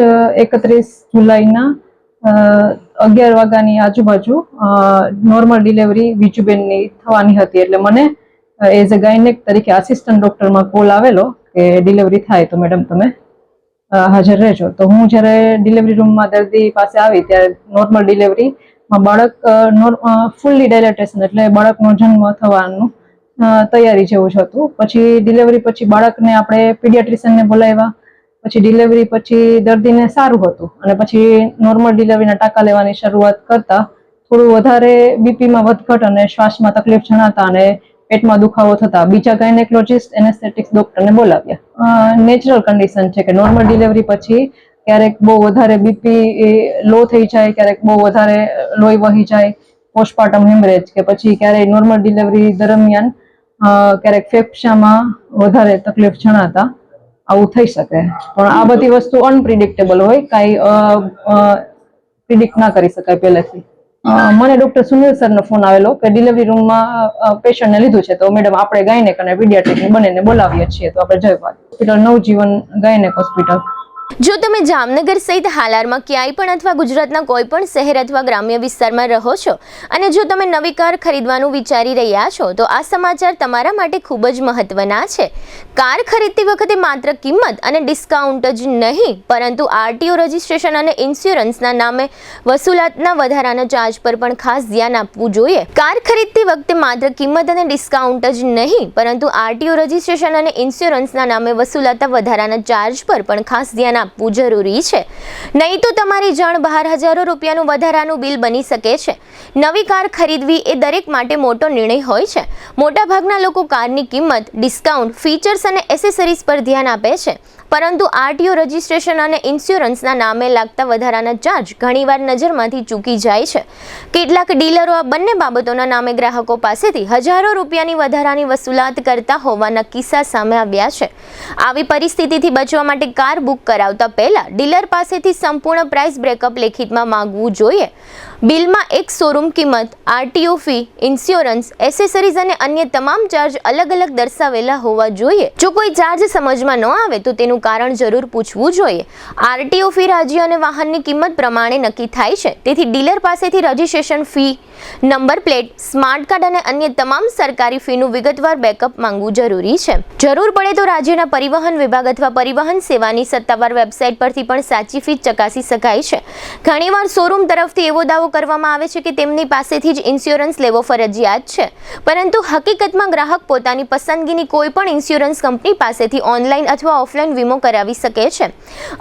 31 જુલાઈના 11 વાગ્યાની આજુબાજુ નોર્મલ ડિલિવરી વિજુબેનની થવાની હતી. એટલે મને એઝ અ ગાયનેક તરીકે આસિસ્ટન્ટ ડોક્ટરમાં કોલ આવેલો કે ડિલિવરી થાય તો મેડમ તમે હાજર રહેજો. તો હું જ્યારે ડિલિવરી રૂમમાં દર્દી પાસે આવી ત્યારે નોર્મલ ડિલિવરીમાં બાળક ફૂલ્લી ડાયલેટેશન એટલે બાળકનો જન્મ થવાનું તૈયારી જેવું જ હતું. પછી ડિલિવરી પછી બાળકને આપણે પીડિયાટ્રિશિયનને બોલાવ્યા, પછી ડિલિવરી પછી દર્દીને સારું હતું, અને પછી નોર્મલ ડિલિવરીના ટાંકા લેવાની શરૂઆત કરતા થોડું વધારે બીપીમાં વધઘટ અને શ્વાસમાં તકલીફ જણાતા અને પેટમાં દુખાવો થતા બીજા ગાયનેકોલોજિસ્ટ એનેસ્થેટિક્સ ડોક્ટરને બોલાવ્યા. નેચરલ કન્ડિશન છે કે નોર્મલ ડિલિવરી પછી ક્યારેક બહુ વધારે બીપી લો થઈ જાય, ક્યારેક બહુ વધારે લોહી વહી જાય, પોસ્ટપાર્ટમ હેમરેજ, કે પછી ક્યારેક નોર્મલ ડિલિવરી દરમિયાન ક્યારેક ફેફસામાં વધારે તકલીફ જણાતા આવું થઈ શકે. પણ આ બધી વસ્તુ અનપ્રિડિક્ટેબલ હોય, કાંઈ પ્રિડિક્ટ ના કરી શકાય પહેલેથી. મને ડોક્ટર સુનિલ સરનો ફોન આવેલો કે ડિલિવરી રૂમમાં પેશન્ટને લીધું છે, તો મેડમ આપણે ગાયનેક અને પીડિયાટ્રિકને બંનેને બોલાવીએ છીએ, તો આપણે જયપાલ હોસ્પિટલ, નવજીવન ગાયનેક હોસ્પિટલ. જો તમે જામનગર સહિત હાલારમાં ક્યાંય પણ અથવા ગુજરાતના કોઈ પણ શહેર અથવા ગ્રામ્ય વિસ્તારમાં રહો છો અને જો તમે નવી કાર ખરીદવાનું વિચારી રહ્યા છો તો આ સમાચાર તમારા માટે ખૂબ જ મહત્વના છે. કાર ખરીદતી વખતે માત્ર કિંમત અને ડિસ્કાઉન્ટ જ નહીં પરંતુ આરટીઓ રજિસ્ટ્રેશન અને ઇન્સ્યોરન્સના નામે વસૂલાતના વધારાના ચાર્જ પર પણ ખાસ ધ્યાન આપવું જોઈએ. કાર ખરીદતી વખતે માત્ર કિંમત અને ડિસ્કાઉન્ટ જ નહીં પરંતુ આરટીઓ રજિસ્ટ્રેશન અને ઇન્સ્યોરન્સના નામે વસૂલાતા વધારાના ચાર્જ પર પણ ખાસ ધ્યાન આપવું જરૂરી છે. નહીં તો તમારી જાણ બહાર હજારો રૂપિયાનું વધારાનું બિલ બની શકે છે. નવી કાર ખરીદવી એ દરેક માટે મોટો નિર્ણય હોય છે. મોટાભાગના લોકો કારની કિંમત, ડિસ્કાઉન્ટ, ફીચર્સ અને એસેસરીઝ પર ધ્યાન આપે છે પરંતુ આરટીઓ રજિસ્ટ્રેશન અને ઇન્સ્યોરન્સના નામે લાગતા વધારાના ચાર્જ ઘણીવાર નજરમાંથી ચૂકી જાય છે. કેટલાક ડીલરો આ બંને બાબતોના નામે ગ્રાહકો પાસેથી હજારો રૂપિયાની વધારાની વસૂલાત કરતા હોવાના કિસ્સા સામે આવ્યા છે. આવી પરિસ્થિતિથી બચવા માટે કાર બુક કરાવતા પહેલા ડીલર પાસેથી સંપૂર્ણ પ્રાઇસ બ્રેકઅપ લેખિતમાં માંગવું જોઈએ. બિલમાં એક શોરૂમ કિંમત, આરટીઓ ફી, ઇન્સ્યોરન્સ, એસેસરીઝ અને અન્ય તમામ ચાર્જ અલગ અલગ દર્શાવેલા હોવા જોઈએ. જો કોઈ ચાર્જ સમજમાં ન આવે તો તેનું કારણ જરૂર પૂછવું જોઈએ. આરટીઓ ફી રાજ્ય અને વાહનની કિંમત પ્રમાણે નક્કી થાય છે. તેથી ડીલર પાસેથી registration fee, number plate, smart card અને અન્ય તમામ સરકારી ફીનું વિગતવાર બેકઅપ માંગવું જરૂરી છે. જરૂર પડે તો રાજ્યના પરિવહન વિભાગ અથવા પરિવહન સેવાની સત્તાવાર વેબસાઇટ પરથી પણ સાચી ફી ચકાસી શકાય છે. ઘણીવાર શોરૂમ તરફથી એવો દાવો કરવામાં આવે છે કે તેમની પાસેથી જ ઇન્સ્યોરન્સ લેવો ફરજિયાત છે પરંતુ હકીકતમાં ગ્રાહક પોતાની પસંદગીની કોઈ પણ ઇન્સ્યોરન્સ કંપની પાસેથી ઓનલાઈન અથવા ઓફલાઈન વીમો કરાવી શકે છે.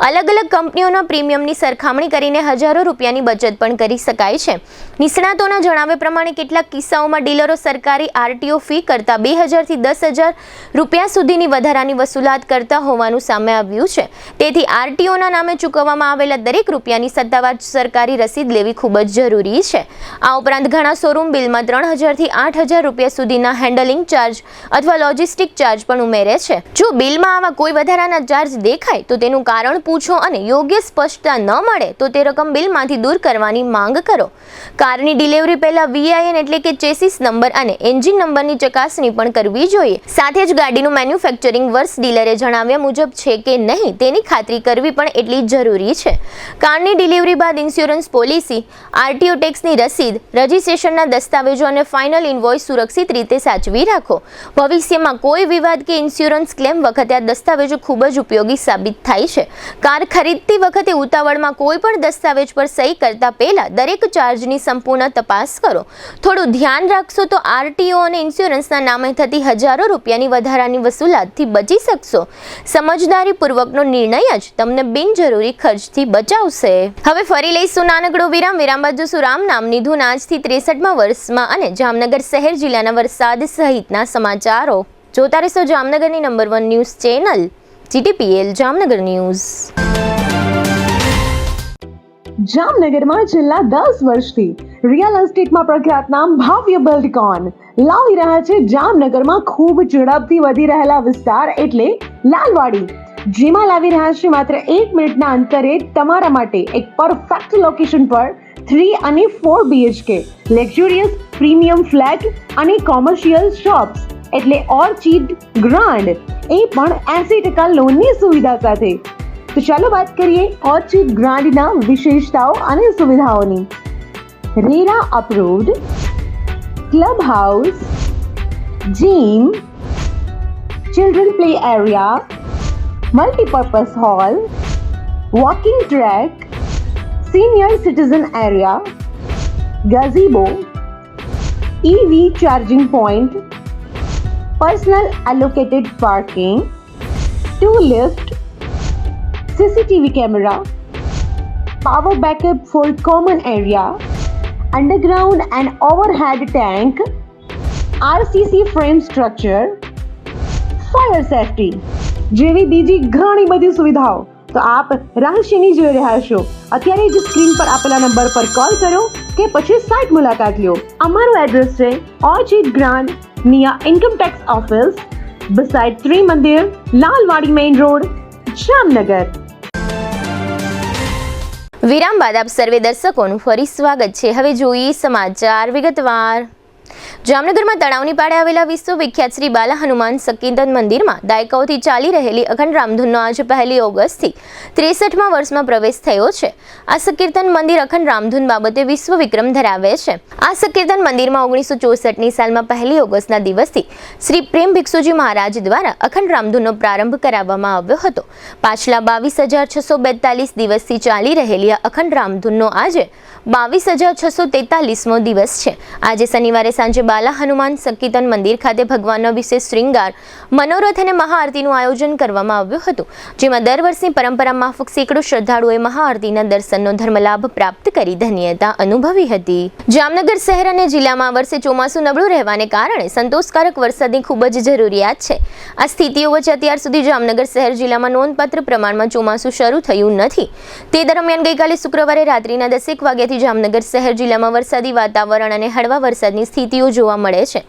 અલગ અલગ કંપનીઓના પ્રીમિયમની સરખામણી કરીને હજારો રૂપિયાની બચત પણ કરી શકાય છે. નિષ્ણાતોના જણાવ્યા પ્રમાણે કેટલાક કિસ્સાઓમાં ડીલરો સરકારી આરટીઓ ફી કરતાં 2000 થી 10,000 રૂપિયા સુધીની વધારાની વસૂલાત કરતા હોવાનું સામે આવ્યું છે. તેથી આરટીઓના નામે ચૂકવવામાં આવેલા દરેક રૂપિયાની સત્તાવાર સરકારી રસીદ લેવી ખૂબ જ જરૂરી છે. આ ઉપરાંત ઘણા શોરૂમ બિલમાં 3000 થી 8000 રૂપિયા સુધીના હેન્ડલિંગ ચાર્જ અથવા લોજિસ્ટિક ચાર્જ પણ ઉમેરે છે. જો બિલમાં આવા કોઈ વધારાના ચાર્જ દેખાય તો તેનું કારણ પૂછો અને યોગ્ય સ્પષ્ટતા ન મળે તો તે રકમ બિલમાંથી દૂર કરવાની માંગ કરો. કારની ડિલિવરી પહેલા VIN એટલે કે ચેસિસ નંબર અને એન્જિન નંબરની ચકાસણી પણ કરવી જોઈએ. સાથે જ ગાડીનું મેન્યુફેક્ચરિંગ વર્ષ ડીલરે જણાવ્યા મુજબ છે કે નહીં તેની ખાતરી કરવી પણ એટલી જ જરૂરી છે. કારની ડિલિવરી બાદ ઇન્સ્યોરન્સ પોલિસી, આરટીઓ ટેક્સની રસીદ, રજિસ્ટ્રેશનના દસ્તાવેજો અને ફાઇનલ ઇન્વોઇસ સુરક્ષિત રીતે સાચવી રાખો. ભવિષ્યમાં કોઈ વિવાદ કે ઇન્સ્યોરન્સ ક્લેમ વખતે આ દસ્તાવેજો ખૂબ જ ઉપયોગી સાબિત થાય છે. કાર ખરીદતી વખતે ઉતાવળમાં કોઈ પણ દસ્તાવેજ પર સહી કરતા પહેલા દરેક ચાર્જની સંપૂર્ણ તપાસ કરો. થોડું ધ્યાન રાખશો તો આરટીઓ અને ઇન્સ્યોરન્સના નામે થતી હજારો રૂપિયાની વધારાની વસૂલાતથી બચી શકશો. સમજદારીપૂર્વકનો નિર્ણય જ તમને બિનજરૂરી ખર્ચથી બચાવશે. હવે ફરી લઈશું નાનકડો વિરામ. વિરામ બાદ જોશું રામ નામની ધૂન આજથી 63મા વર્ષમાં અને જામનગર શહેર જિલ્લાના વરસાદ સહિતના સમાચારો. જોતા રહેશો જામનગરની number 1 news channel GTPL Jamnagar news. જામનગરમાં છેલ્લા 10 વર્ષથી રિયલ એસ્ટેટમાં પ્રખ્યાત નામ ભવ્ય બિલ્ડકોન લાવી રહ્યા છે જામનગરમાં ખૂબ ઝડપથી વધી રહેલા વિસ્તાર એટલે લાલવાડી, જેમાં લાવી રહ્યા છે માત્ર 1 મિનિટના અંતરે તમારા માટે એક પરફેક્ટ લોકેશન પર 3 અને 4 BHK લક્ઝુરિયસ પ્રીમિયમ ફ્લેટ અને કોમર્શિયલ શોપ્સ એટલે ઓર્ચિડ ગ્રાન્ડ, એ પણ 80% લોનની સુવિધા સાથે. તો ચાલો વાત કરીએ ઓર્ચિડ ગ્રાન્ડના વિશેષતાઓ અને સુવિધાઓની. RERA approved, club house, gym, children play area, multipurpose hall, walking track, senior citizen area, gazebo, EV charging point, personal allocated parking, 2 lift, CCTV camera, power backup for common area, underground and overhead tank, RCC frame structure, fire safety જેવી બીજી ઘણી બધી સુવિધાઓ તો આપ રહસ્યની જોઈ રહ્યા છો. અત્યારે જ સ્ક્રીન પર આપેલા નંબર પર કોલ કરો કે પછી સાઇટ મુલાકાત લો. અમારું એડ્રેસ છે orchid grand near income tax office beside Tri Mandir, Lalwadi main road, Jamnagar. વિરામ બાદ આપ સર્વે દર્શકોનું ફરી સ્વાગત છે. હવે જોઈએ સમાચાર વિગતવાર. જામનગરમાં તળાવની પાળે આવેલા વિશ્વ વિખ્યાત શ્રી બાલા હનુમાન સંકીર્તન મંદિરમાં દાયકાઓથી ચાલી રહેલી અખંડ રામધૂનનો આજે 1 ઓગસ્ટથી 63મા વર્ષમાં પ્રવેશ થયો છે. આ સંકીર્તન મંદિર અખંડ રામધૂન બાબતે વિશ્વ વિક્રમ ધરાવે છે. આ સંકીર્તન મંદિરમાં 1964ની સાલમાં 1 ઓગસ્ટના દિવસથી શ્રી પ્રેમ ભિક્ષુજી મહારાજ દ્વારા અખંડ રામધૂનનો પ્રારંભ કરાવવામાં આવ્યો હતો. પાછલા 22,642 દિવસથી ચાલી રહેલી આ અખંડ રામધૂનનો આજે 22,643મો દિવસ છે. આજે શનિવારે સાંજે બાલા હનુમાન સંકીર્તન મંદિર ખાતે ભગવાનનો વિશેષ શ્રૃંગાર, મનોરથ અને મહાઆરતીનું આયોજન કરવામાં આવ્યું હતું, જેમાં દર વર્ષની પરંપરા માફક સેંકડો શ્રદ્ધાળુઓએ મહાઆરતીના દર્શનનો ધર્મલાભ પ્રાપ્ત કરી ધન્યતા અનુભવી હતી. જામનગર શહેર અને જિલ્લામાં વર્ષે ચોમાસું નબળું રહેવાને કારણે સંતોષકારક વરસાદની ખૂબ જ જરૂરિયાત છે. આ સ્થિતિઓ વચ્ચે અત્યાર સુધી જામનગર શહેર જિલ્લામાં નોંધપાત્ર પ્રમાણમાં ચોમાસું શરૂ થયું નથી. તે દરમિયાન ગઈકાલે શુક્રવારે રાત્રિના 10 વાગ્યાથી જામનગર શહેર જિલ્લામાં વરસાદી વાતાવરણ અને હળવા વરસાદની સ્થિતિઓ જોવા મળે છે.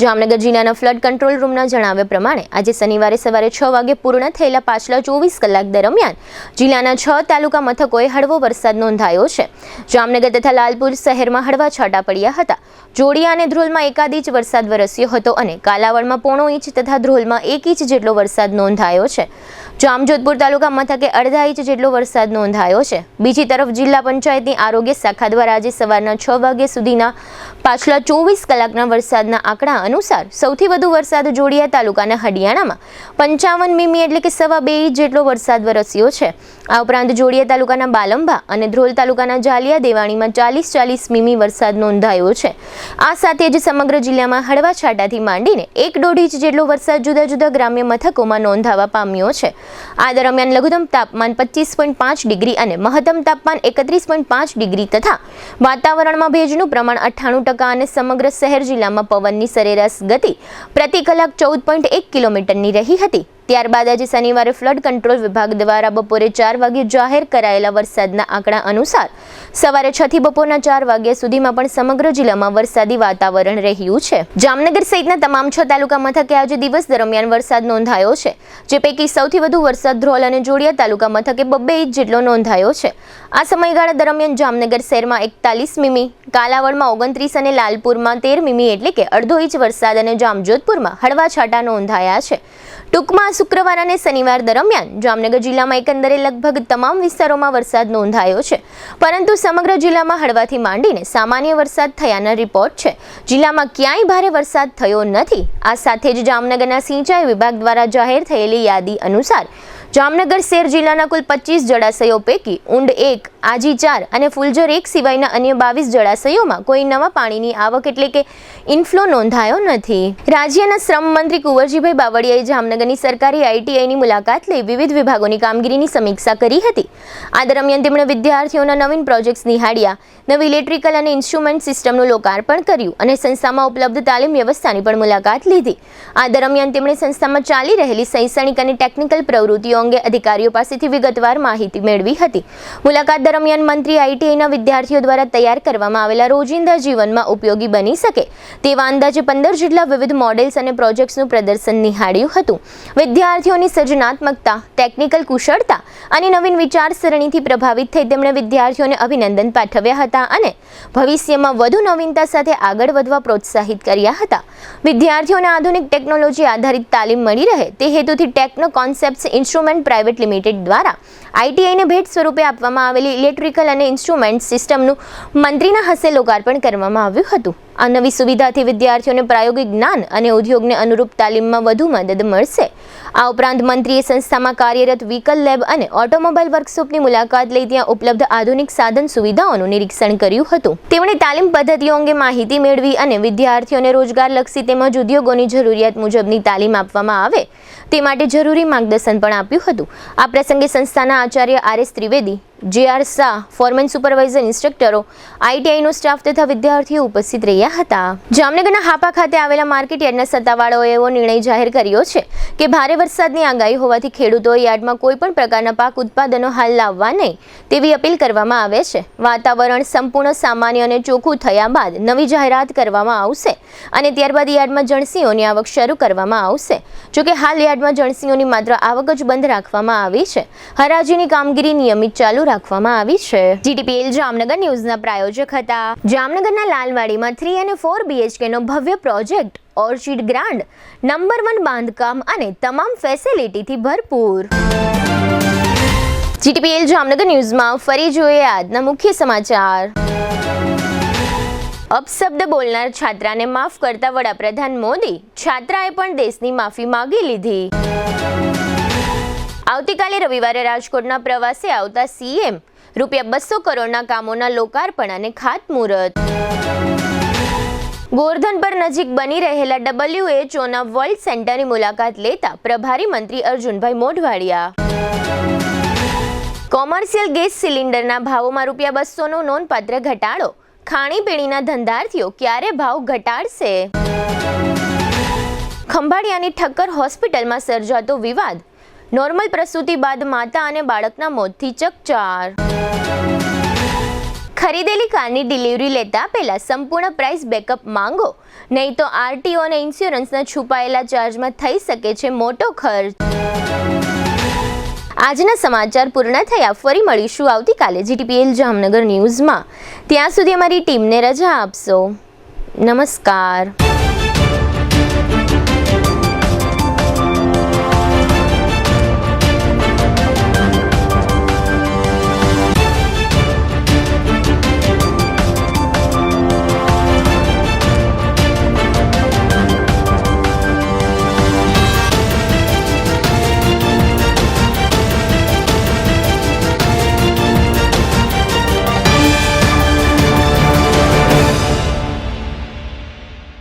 જામનગર જિલ્લાના ફ્લડ કંટ્રોલ રૂમના જણાવ્યા પ્રમાણે આજે શનિવારે સવારે 6 વાગે પૂર્ણ થયેલા પાછલા 24 કલાક દરમિયાન જિલ્લાના 6 તાલુકા મથકોએ હળવો વરસાદ નોંધાયો છે. જામનગર તથા લાલપુર શહેરમાં હળવા છાંટા પડ્યા હતા. જોડિયા અને ધ્રોલમાં 1 ઇંચ વરસાદ વરસ્યો હતો અને કાલાવડમાં 0.5 ઇંચ તથા ધ્રોલમાં 1 ઇંચ જેટલો વરસાદ નોંધાયો છે. જામજોધપુર તાલુકા મથકે 1/2 ઇંચ જેટલો વરસાદ નોંધાયો છે. બીજી તરફ જિલ્લા પંચાયતની આરોગ્ય શાખા દ્વારા આજે સવારના 6 વાગ્યા સુધીના પાછલા 24 કલાકના વરસાદના આંકડા અનુસાર સૌથી વધુ વરસાદ જોડિયા તાલુકાના હડિયાણામાં 55 મીમી એટલે કે 2.25 ઇંચ જેટલો વરસાદ વરસ્યો છે. આ ઉપરાંત જોડિયા તાલુકાના બાલંભા અને ધ્રોલ તાલુકાના જાલિયા દેવાણીમાં 40 મીમી વરસાદ નોંધાયો છે. આ સાથે જ સમગ્ર જિલ્લામાં હળવા છાંટાથી માંડીને 1.5 ઇંચ જેટલો વરસાદ જુદા જુદા ગ્રામ્ય મથકોમાં નોંધાવા પામ્યો છે. આ દરમિયાન લઘુત્તમ તાપમાન 25.5 ડિગ્રી અને મહત્તમ તાપમાન 31.5 ડિગ્રી તથા વાતાવરણમાં ભેજનું પ્રમાણ 98% અને સમગ્ર શહેર જિલ્લામાં પવનની સરેરાશ ગતિ પ્રતિ કલાક 14.1 કિલોમીટરની રહી હતી. ત્યારબાદ આજે શનિવારે ફ્લડ કંટ્રોલ વિભાગ દ્વારા બપોરે 4 વાગે જાહેર કરાયેલા વરસાદના આંકડા અનુસાર સવારે 6 થી બપોરના 4 વાગ્યા સુધીમાં પણ સમગ્ર જિલ્લામાં વરસાદી વાતાવરણ રહ્યું છે. જામનગર સહિતના તમામ 6 તાલુકા મથકે આજે દિવસ દરમિયાન વરસાદ નોંધાયો છે, જે પૈકી સૌથી વધુ વરસાદ ધ્રોલ અને જોડિયા તાલુકા મથકે 2 ઇંચ જેટલો નોંધાયો છે. આ સમયગાળા દરમિયાન જામનગર શહેરમાં 41 મીમી, કાલાવડમાં 29 અને લાલપુરમાં 13 મીમી એટલે કે 1/2 ઇંચ વરસાદ અને જામજોધપુરમાં હળવા છાંટા નોંધાયા છે. ટૂંકમાં શુક્રવાર અને શનિવાર દરમિયાન જામનગર જિલ્લામાં એકંદરે લગભગ તમામ વિસ્તારોમાં વરસાદ નોંધાયો છે, પરંતુ સમગ્ર જિલ્લામાં હળવાથી માંડીને સામાન્ય વરસાદ થયાના રિપોર્ટ છે. જિલ્લામાં ક્યાંય ભારે વરસાદ થયો નથી. આ સાથે જ જામનગરના સિંચાઈ વિભાગ દ્વારા જાહેર થયેલી યાદી અનુસાર જામનગર શહેર જિલ્લાના કુલ 25 જળાશયો પૈકી ઊંડ 1, આજી 4 અને ફુલજર 1 સિવાયના અન્ય 22 જળાશયોમાં કોઈ નવા પાણીની આવક એટલે કે ઇન્ફ્લો નોંધાયો નથી. રાજ્યના શ્રમ મંત્રી કુંવરજીભાઈ બાવળિયાએ જામનગરની સરકારી ITIની મુલાકાત લઈ વિવિધ વિભાગોની કામગીરીની સમીક્ષા કરી હતી. આ દરમિયાન તેમણે વિદ્યાર્થીઓના નવીન પ્રોજેક્ટ્સ નિહાળ્યા, નવી ઇલેક્ટ્રિકલ અને ઇન્સ્ટ્રુમેન્ટ સિસ્ટમનું લોકાર્પણ કર્યું અને સંસ્થામાં ઉપલબ્ધ તાલીમ વ્યવસ્થાની પણ મુલાકાત લીધી. આ દરમિયાન તેમણે સંસ્થામાં ચાલી રહેલી શૈક્ષણિક અને ટેકનિકલ પ્રવૃત્તિઓ અંગે અધિકારીઓ પાસેથી વિગતવાર માહિતી મેળવી હતી. મુલાકાત દરમિયાન મંત્રી ITIના વિદ્યાર્થીઓ દ્વારા તૈયાર કરવામાં આવેલા રોજિંદા જીવનમાં ઉપયોગી બની શકે તેવા અંદાજે 15 જેટલા વિવિધ મોડેલ્સ અને પ્રોજેક્ટ્સનું પ્રદર્શન નિહાળ્યું હતું. વિદ્યાર્થીઓની સર્જનાત્મકતા, ટેકનિકલ કુશળતા અને નવીન વિચારસરણીથી પ્રભાવિત થઈ તેમણે વિદ્યાર્થીઓને અભિનંદન પાઠવ્યા હતા અને ભવિષ્યમાં વધુ નવીનતા સાથે આગળ વધવા પ્રોત્સાહિત કર્યા હતા. વિદ્યાર્થીઓને આધુનિક ટેકનોલોજી આધારિત તાલીમ મળી રહે તે હેતુથી techno concepts instrument private limited દ્વારા ITIને ભેટ સ્વરૂપે આપવામાં આવેલી ઇલેક્ટ્રિકલ અને ઇન્સ્ટ્રુમેન્ટ સિસ્ટમનું મંત્રીના હસ્તે લોકાર્પણ કરવામાં આવ્યું હતું. આ નવી સુવિધાથી વિદ્યાર્થીઓને પ્રાયોગિક જ્ઞાન અને ઉદ્યોગને અનુરૂપ તાલીમમાં વધુ મદદ મળશે. આ ઉપરાંત મંત્રીએ સંસ્થામાં કાર્યરત વ્હીકલ લેબ અને ઓટોમોબાઈલ વર્કશોપની મુલાકાત લઈ ત્યાં ઉપલબ્ધ આધુનિક સાધન સુવિધાઓનું નિરીક્ષણ કર્યું હતું. તેમણે તાલીમ પદ્ધતિઓ અંગે માહિતી મેળવી અને વિદ્યાર્થીઓને રોજગારલક્ષી તેમજ ઉદ્યોગોની જરૂરિયાત મુજબની તાલીમ આપવામાં આવે તે માટે જરૂરી માર્ગદર્શન પણ આપ્યું હતું. આ પ્રસંગે સંસ્થાના આચાર્ય RS Trivedi, JR Shah, foreman supervisor ઇન્સ્ટ્રક્ટરો, ITIનો સ્ટાફ તથા વિદ્યાર્થીઓ ઉપસ્થિત રહ્યા હતા. જામનગરના હાપા ખાતે આવેલા માર્કેટ યાર્ડના સત્તાવાળાઓએ એવો નિર્ણય જાહેર કર્યો છે કે ભારે વરસાદની આગાહી હોવાથી ખેડૂતોએ યાર્ડમાં કોઈ પણ પ્રકારના પાક ઉત્પાદનો હાલ લાવવા નહીં તેવી અપીલ કરવામાં આવે છે. વાતાવરણ સંપૂર્ણ સામાન્ય અને ચોખ્ખું થયા બાદ નવી જાહેરાત કરવામાં આવશે અને ત્યારબાદ યાર્ડમાં જણસીઓની આવક શરૂ કરવામાં આવશે. જોકે હાલ યાર્ડમાં જણસીઓની માત્ર આવક જ બંધ રાખવામાં આવી છે. હરાજીની કામગીરી નિયમિત ચાલુ રાખવામાં આવી છે. GTPL જામનગર ન્યૂઝના પ્રાયોજક હતા. જામનગરના લાલવાડીમાં 3 અને 4 BHK નો ભવ્ય પ્રોજેક્ટ ઓર્ચિડ ગ્રાન્ડ નંબર 1 બાંધકામ અને તમામ ફેસિલિટીથી ભરપૂર. GTPL જામનગર ન્યૂઝમાં ફરી જોઈએ આજના મુખ્ય સમાચાર. અપશબ્દ બોલનાર છાત્રાને માફ કરતા વડાપ્રધાન મોદી, છાત્રાએ પણ દેશની માફી માંગી લીધી. આવતીકાલે રવિવારે રાજકોટના પ્રવાસે આવતા CM ₹200 કરોડના કામોના લોકાર્પણ અને ખાતમુહૂર્ત. ગોરધન પર નજીક બની રહેલા WHOના વર્લ્ડ સેન્ટરની મુલાકાત લેતા પ્રભારી મંત્રી અર્જુનભાઈ મોઢવાડિયા. કોમર્શિયલ ગેસ સિલિન્ડરના ભાવોમાં ₹200નો નોંધપાત્ર ઘટાડો. ખાણીપીણીના ધંધાર્થીઓ ક્યારે ભાવ ઘટાડશે? ખંભાળિયાની ઠક્કર હોસ્પિટલમાં સર્જાતો વિવાદ. નોર્મલ પ્રસૂતિ બાદ માતા અને બાળકના મોતથી ચકચાર. ખરીદેલી કારની ડિલિવરી લેતા પહેલા સંપૂર્ણ પ્રાઇસ બેકઅપ માંગો, નહીં તો RTO અને ઇન્સ્યોરન્સના છુપાયેલા ચાર્જમાં થઈ શકે છે મોટો ખર્ચ. આજના સમાચાર પૂર્ણ થયા. ફરી મળીશું આવતીકાલે GTPL જામનગર ન્યૂઝમાં. ત્યાં સુધી અમારી ટીમને રજા આપશો. નમસ્કાર.